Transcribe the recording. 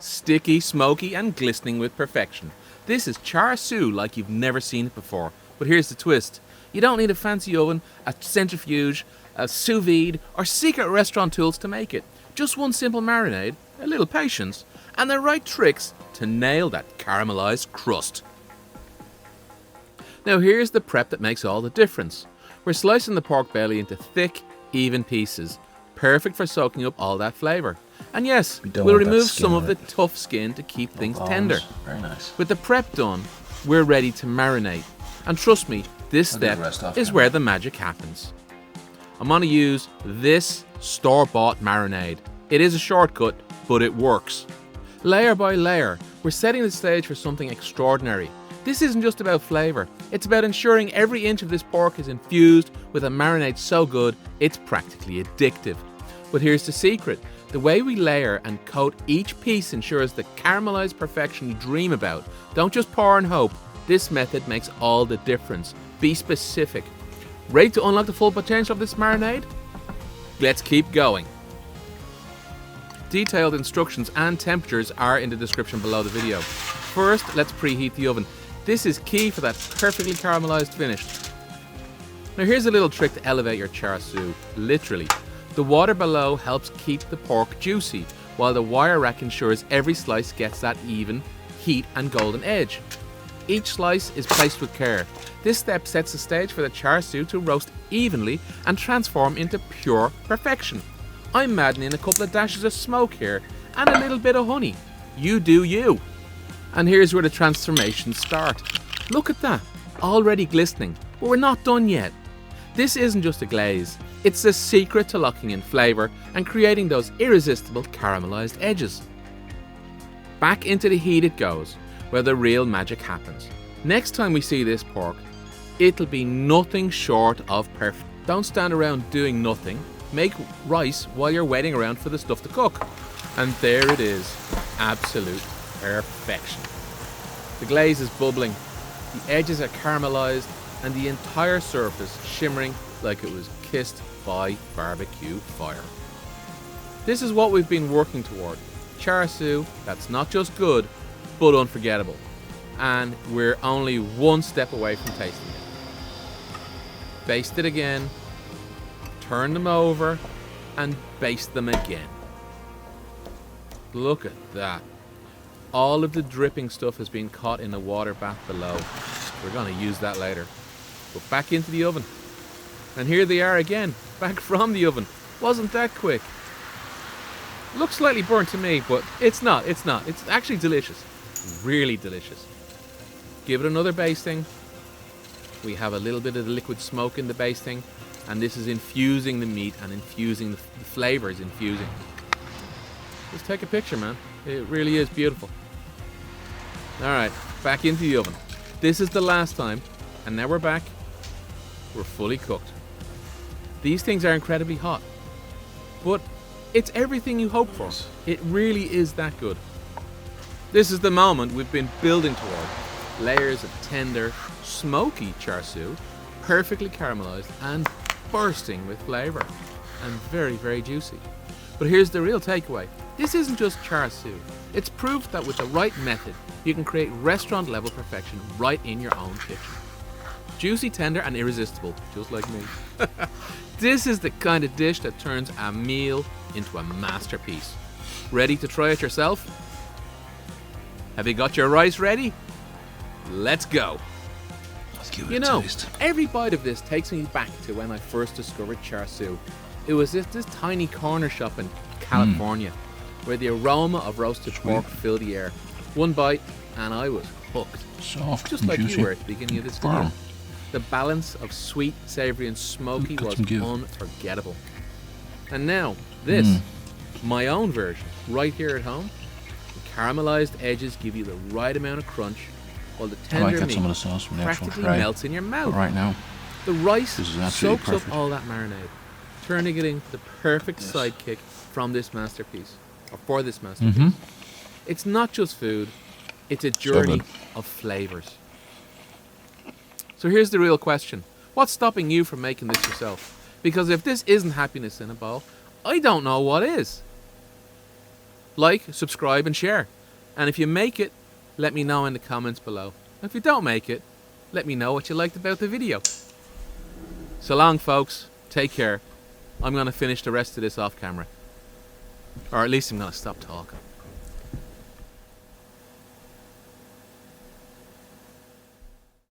Sticky, smoky and glistening with perfection. This is Char Siu like you've never seen it before. But here's the twist. You don't need a fancy oven, a centrifuge, a sous vide or secret restaurant tools to make it. Just one simple marinade, a little patience, and the right tricks to nail that caramelized crust. Now here's the prep that makes all the difference. We're slicing the pork belly into thick, even pieces, perfect for soaking up all that flavour. And yes, we'll remove some of the tough skin to keep things tender. Very nice. With the prep done, we're ready to marinate. And trust me, this step is where the magic happens. I'm going to use this store-bought marinade. It is a shortcut, but it works. Layer by layer, we're setting the stage for something extraordinary. This isn't just about flavour, it's about ensuring every inch of this pork is infused with a marinade so good, it's practically addictive. But here's the secret. The way we layer and coat each piece ensures the caramelized perfection you dream about. Don't just pour and hope. This method makes all the difference. Be specific. Ready to unlock the full potential of this marinade? Let's keep going. Detailed instructions and temperatures are in the description below the video. First, let's preheat the oven. This is key for that perfectly caramelized finish. Now here's a little trick to elevate your char siu. Literally. The water below helps keep the pork juicy, while the wire rack ensures every slice gets that even heat and golden edge. Each slice is placed with care. This step sets the stage for the char siu to roast evenly and transform into pure perfection. I'm adding in a couple of dashes of smoke here and a little bit of honey. You do you. And here's where the transformations start. Look at that, already glistening, but we're not done yet. This isn't just a glaze, it's the secret to locking in flavour and creating those irresistible caramelized edges. Back into the heat it goes, where the real magic happens. Next time we see this pork, it'll be nothing short of perfect. Don't stand around doing nothing. Make rice while you're waiting around for the stuff to cook. And there it is, absolute perfection. The glaze is bubbling, the edges are caramelized, and the entire surface shimmering like it was kissed by barbecue fire. This is what we've been working toward. Char siu that's not just good, but unforgettable. And we're only one step away from tasting it. Baste it again, turn them over, and baste them again. Look at that. All of the dripping stuff has been caught in the water bath below. We're going to use that later. But back into the oven. And here they are again, back from the oven. Wasn't that quick? Looks slightly burnt to me, but it's not. It's actually delicious. Really delicious. Give it another basting. We have a little bit of the liquid smoke in the basting, and this is infusing the meat and infusing the flavors. Just take a picture, man. It really is beautiful. Alright, back into the oven. This is the last time, and now we're back. We're fully cooked. These things are incredibly hot, but it's everything you hope for. It really is that good. This is the moment we've been building toward. Layers of tender, smoky char siu, perfectly caramelized and bursting with flavor, and very, very juicy. But here's the real takeaway. This isn't just char siu. It's proof that with the right method, you can create restaurant-level perfection right in your own kitchen. Juicy, tender, and irresistible, just like me. This is the kind of dish that turns a meal into a masterpiece. Ready to try it yourself? Have you got your rice ready? Let's go. Let's give it a taste. Every bite of this takes me back to when I first discovered char siu. It was this tiny corner shop in California where the aroma of roasted pork filled the air. One bite and I was hooked. Soft just and like juicy. you were at the beginning of this video. The balance of sweet, savoury and smoky was unforgettable. And now, this, my own version, right here at home. The caramelized edges give you the right amount of crunch, while the tender meat some of the sauce from the practically melts in your mouth. But right now, the rice soaks perfect. up all that marinade, turning it into the perfect sidekick from this masterpiece, or for this masterpiece. It's not just food, it's a journey of flavours. So here's the real question. What's stopping you from making this yourself? Because if this isn't happiness in a bowl, I don't know what is. like, subscribe and share. And if you make it, let me know in the comments below. And if you don't make it, let me know what you liked about the video. So long, folks. Take care. I'm going to finish the rest of this off camera. Or at least I'm going to stop talking.